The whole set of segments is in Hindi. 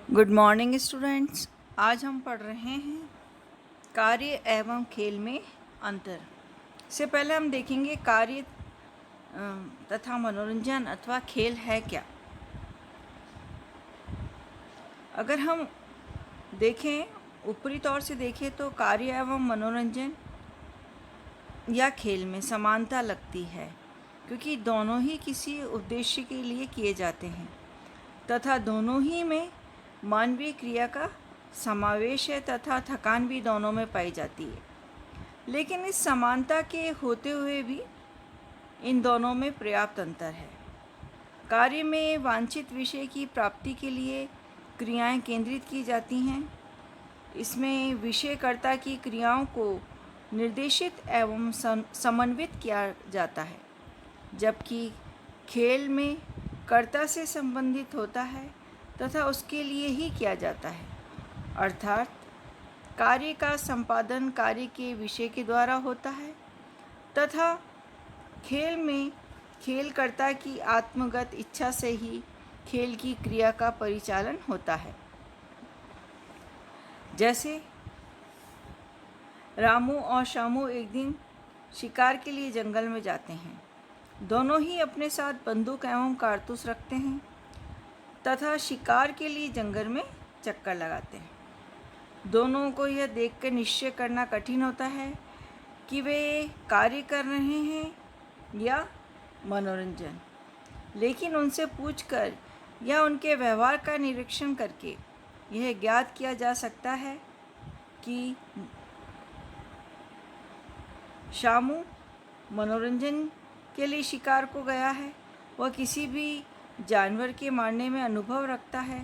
Good morning students. आज हम पढ़ रहे हैं कार्य एवं खेल में अंतर। से पहले हम देखेंगे कार्य तथा मनोरंजन अथवा खेल है क्या। अगर हम देखें, ऊपरी तौर से देखें तो कार्य एवं मनोरंजन या खेल में समानता लगती है, क्योंकि दोनों ही किसी उद्देश्य के लिए किए जाते हैं तथा दोनों ही में मानवीय क्रिया का समावेश है तथा थकान भी दोनों में पाई जाती है। लेकिन इस समानता के होते हुए भी इन दोनों में पर्याप्त अंतर है। कार्य में वांछित विषय की प्राप्ति के लिए क्रियाएं केंद्रित की जाती हैं। इसमें विषयकर्ता की क्रियाओं को निर्देशित एवं समन्वित किया जाता है, जबकि खेल में कर्ता से संबंधित होता है तथा उसके लिए ही किया जाता है। अर्थात कार्य का संपादन कार्य के विषय के द्वारा होता है तथा खेल में खेलकर्ता की आत्मगत इच्छा से ही खेल की क्रिया का परिचालन होता है। जैसे रामू और श्यामू एक दिन शिकार के लिए जंगल में जाते हैं। दोनों ही अपने साथ बंदूक एवं कारतूस रखते हैं तथा शिकार के लिए जंगल में चक्कर लगाते हैं। दोनों को यह देखकर निश्चय करना कठिन होता है कि वे कार्य कर रहे हैं या मनोरंजन। लेकिन उनसे पूछकर या उनके व्यवहार का निरीक्षण करके यह ज्ञात किया जा सकता है कि श्यामू मनोरंजन के लिए शिकार को गया है। वह किसी भी जानवर के मारने में अनुभव रखता है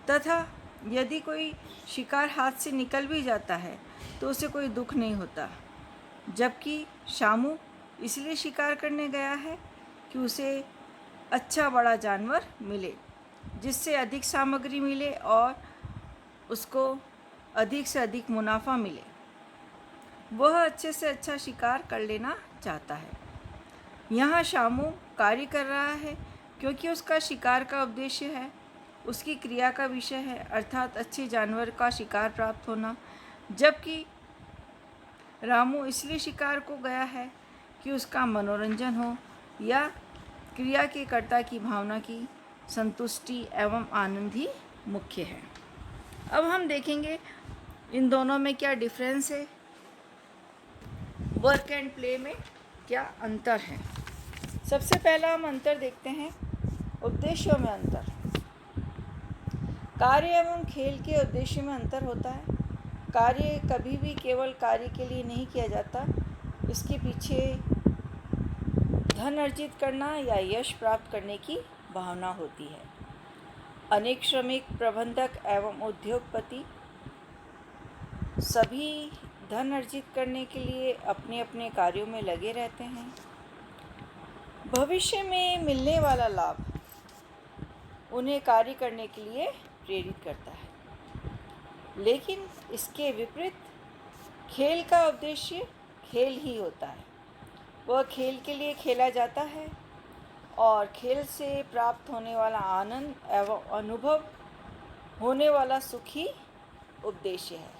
तथा यदि कोई शिकार हाथ से निकल भी जाता है तो उसे कोई दुख नहीं होता। जबकि श्यामू इसलिए शिकार करने गया है कि उसे अच्छा बड़ा जानवर मिले, जिससे अधिक सामग्री मिले और उसको अधिक से अधिक मुनाफा मिले। वह अच्छे से अच्छा शिकार कर लेना चाहता है। यहाँ श्यामू कार्य कर रहा है क्योंकि उसका शिकार का उद्देश्य है, उसकी क्रिया का विषय है, अर्थात अच्छे जानवर का शिकार प्राप्त होना। जबकि रामू इसलिए शिकार को गया है कि उसका मनोरंजन हो या क्रिया के कर्ता की भावना की संतुष्टि एवं आनंद ही मुख्य है। अब हम देखेंगे इन दोनों में क्या डिफरेंस है, वर्क एंड प्ले में क्या अंतर है। सबसे पहला हम अंतर देखते हैं उद्देश्यों में अंतर। कार्य एवं खेल के उद्देश्य में अंतर होता है। कार्य कभी भी केवल कार्य के लिए नहीं किया जाता, इसके पीछे धन अर्जित करना या यश प्राप्त करने की भावना होती है। अनेक श्रमिक, प्रबंधक एवं उद्योगपति सभी धन अर्जित करने के लिए अपने अपने कार्यों में लगे रहते हैं। भविष्य में मिलने वाला लाभ उन्हें कार्य करने के लिए प्रेरित करता है। लेकिन इसके विपरीत खेल का उद्देश्य खेल ही होता है। वह खेल के लिए खेला जाता है और खेल से प्राप्त होने वाला आनंद एवं अनुभव होने वाला सुख ही उद्देश्य है।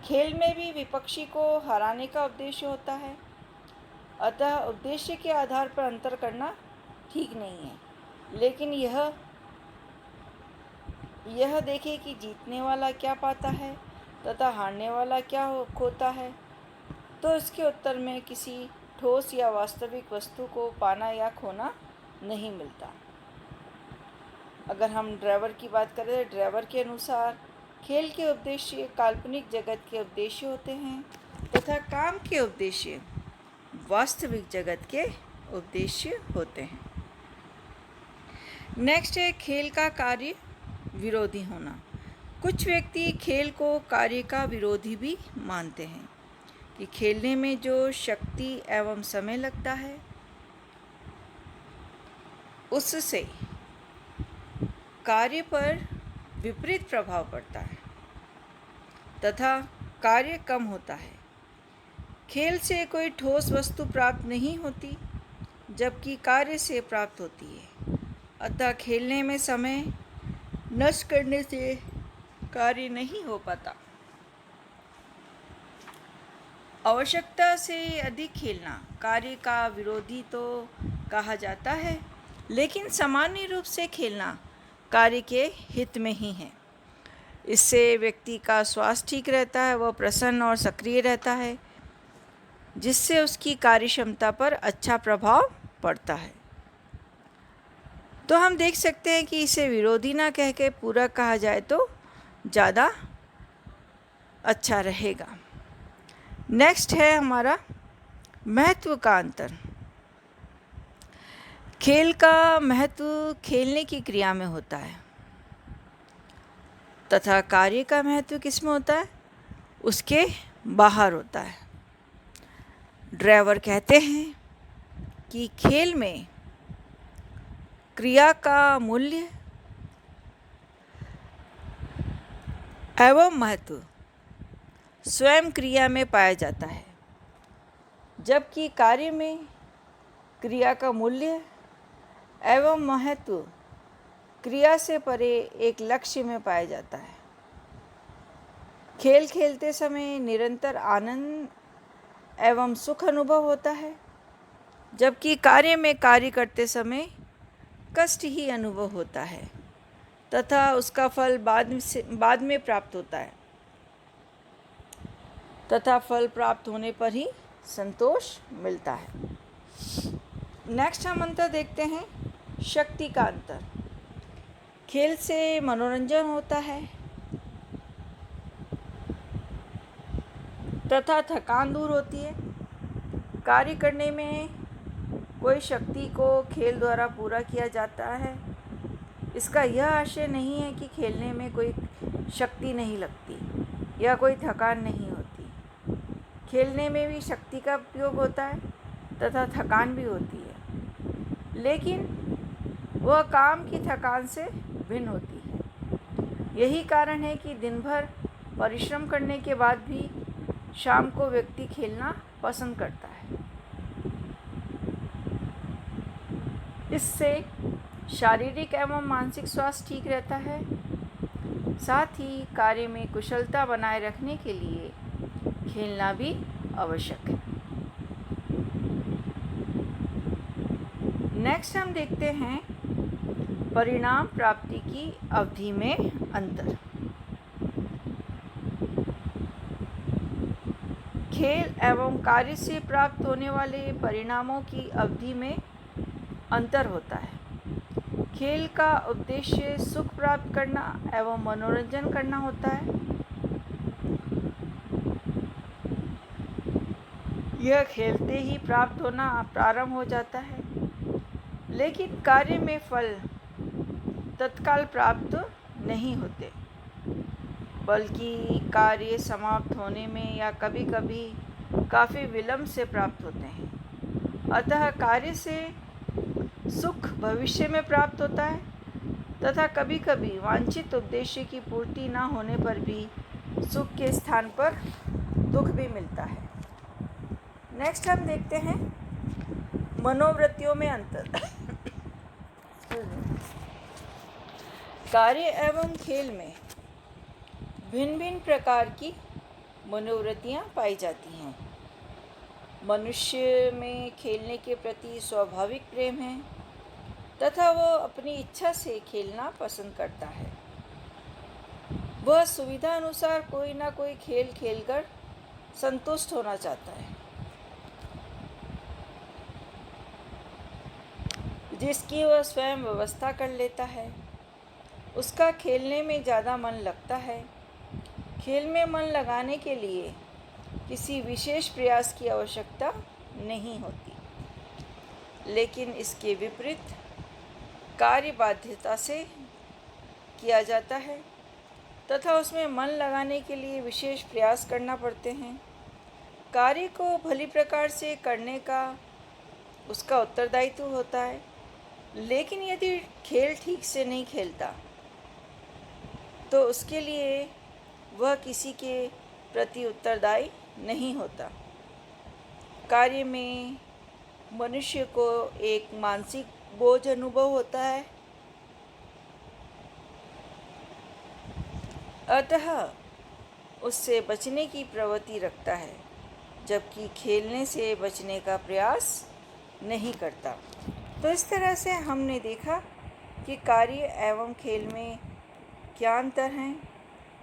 खेल में भी विपक्षी को हराने का उद्देश्य होता है, अतः उद्देश्य के आधार पर अंतर करना ठीक नहीं है। लेकिन यह देखें कि जीतने वाला क्या पाता है तथा हारने वाला क्या खोता है, तो इसके उत्तर में किसी ठोस या वास्तविक वस्तु को पाना या खोना नहीं मिलता। अगर हम ड्राइवर की बात करें तो ड्राइवर के अनुसार खेल के उद्देश्य काल्पनिक जगत के उद्देश्य होते हैं तथा काम के उद्देश्य वास्तविक जगत के उद्देश्य होते हैं। नेक्स्ट है खेल का कार्य विरोधी होना। कुछ व्यक्ति खेल को कार्य का विरोधी भी मानते हैं कि खेलने में जो शक्ति एवं समय लगता है उससे कार्य पर विपरीत प्रभाव पड़ता है तथा कार्य कम होता है। खेल से कोई ठोस वस्तु प्राप्त नहीं होती, जबकि कार्य से प्राप्त होती है। अतः खेलने में समय नष्ट करने से कार्य नहीं हो पाता। आवश्यकता से अधिक खेलना कार्य का विरोधी तो कहा जाता है, लेकिन सामान्य रूप से खेलना कार्य के हित में ही है। इससे व्यक्ति का स्वास्थ्य ठीक रहता है, वह प्रसन्न और सक्रिय रहता है, जिससे उसकी कार्य क्षमता पर अच्छा प्रभाव पड़ता है। तो हम देख सकते हैं कि इसे विरोधी ना कह के पूरक कहा जाए तो ज़्यादा अच्छा रहेगा। नेक्स्ट है हमारा महत्व का अंतर। खेल का महत्व खेलने की क्रिया में होता है तथा कार्य का महत्व किस में होता है? उसके बाहर होता है। ड्राइवर कहते हैं कि खेल में क्रिया का मूल्य एवं महत्व स्वयं क्रिया में पाया जाता है, जबकि कार्य में क्रिया का मूल्य एवं महत्व क्रिया से परे एक लक्ष्य में पाया जाता है। खेल खेलते समय निरंतर आनंद एवं सुख अनुभव होता है, जबकि कार्य में कार्य करते समय कष्ट ही अनुभव होता है तथा उसका फल बाद में प्राप्त होता है तथा फल प्राप्त होने पर ही संतोष मिलता है। नेक्स्ट हम अंतर देखते हैं शक्ति का अंतर। खेल से मनोरंजन होता है तथा थकान दूर होती है। कार्य करने में कोई शक्ति को खेल द्वारा पूरा किया जाता है। इसका यह आशय नहीं है कि खेलने में कोई शक्ति नहीं लगती या कोई थकान नहीं होती। खेलने में भी शक्ति का उपयोग होता है तथा थकान भी होती है, लेकिन वह काम की थकान से भिन्न होती है। यही कारण है कि दिन भर परिश्रम करने के बाद भी शाम को व्यक्ति खेलना पसंद करता है। इससे शारीरिक एवं मानसिक स्वास्थ्य ठीक रहता है। साथ ही कार्य में कुशलता बनाए रखने के लिए खेलना भी आवश्यक है। नेक्स्ट हम देखते हैं परिणाम प्राप्ति की अवधि में अंतर। खेल एवं कार्य से प्राप्त होने वाले परिणामों की अवधि में अंतर होता है। खेल का उद्देश्य सुख प्राप्त करना एवं मनोरंजन करना होता है। यह खेलते ही प्राप्त होना प्रारंभ हो जाता है, लेकिन कार्य में फल तत्काल प्राप्त नहीं होते, बल्कि कार्य समाप्त होने में या कभी कभी काफ़ी विलंब से प्राप्त होते हैं। अतः कार्य से सुख भविष्य में प्राप्त होता है तथा कभी कभी वांछित उद्देश्य की पूर्ति न होने पर भी सुख के स्थान पर दुख भी मिलता है। नेक्स्ट हम देखते हैं मनोवृत्तियों में अंतर। कार्य एवं खेल में भिन्न भिन्न प्रकार की मनोवृत्तियाँ पाई जाती हैं। मनुष्य में खेलने के प्रति स्वाभाविक प्रेम है तथा वह अपनी इच्छा से खेलना पसंद करता है। वह सुविधा अनुसार कोई ना कोई खेल खेलकर संतुष्ट होना चाहता है, जिसकी वह स्वयं व्यवस्था कर लेता है। उसका खेलने में ज़्यादा मन लगता है। खेल में मन लगाने के लिए किसी विशेष प्रयास की आवश्यकता नहीं होती, लेकिन इसके विपरीत कार्य बाध्यता से किया जाता है तथा उसमें मन लगाने के लिए विशेष प्रयास करना पड़ते हैं। कार्य को भली प्रकार से करने का उसका उत्तरदायित्व होता है, लेकिन यदि खेल ठीक से नहीं खेलता तो उसके लिए वह किसी के प्रति उत्तरदायी नहीं होता। कार्य में मनुष्य को एक मानसिक बोझ अनुभव होता है अतः उससे बचने की प्रवृत्ति रखता है, जबकि खेलने से बचने का प्रयास नहीं करता। तो इस तरह से हमने देखा कि कार्य एवं खेल में क्या अंतर हैं,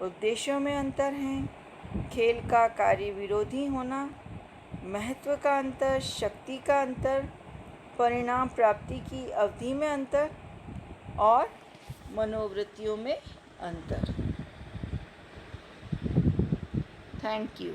उद्देश्यों में अंतर हैं, खेल का कार्य विरोधी होना, महत्व का अंतर, शक्ति का अंतर, परिणाम प्राप्ति की अवधि में अंतर और मनोवृत्तियों में अंतर। Thank you.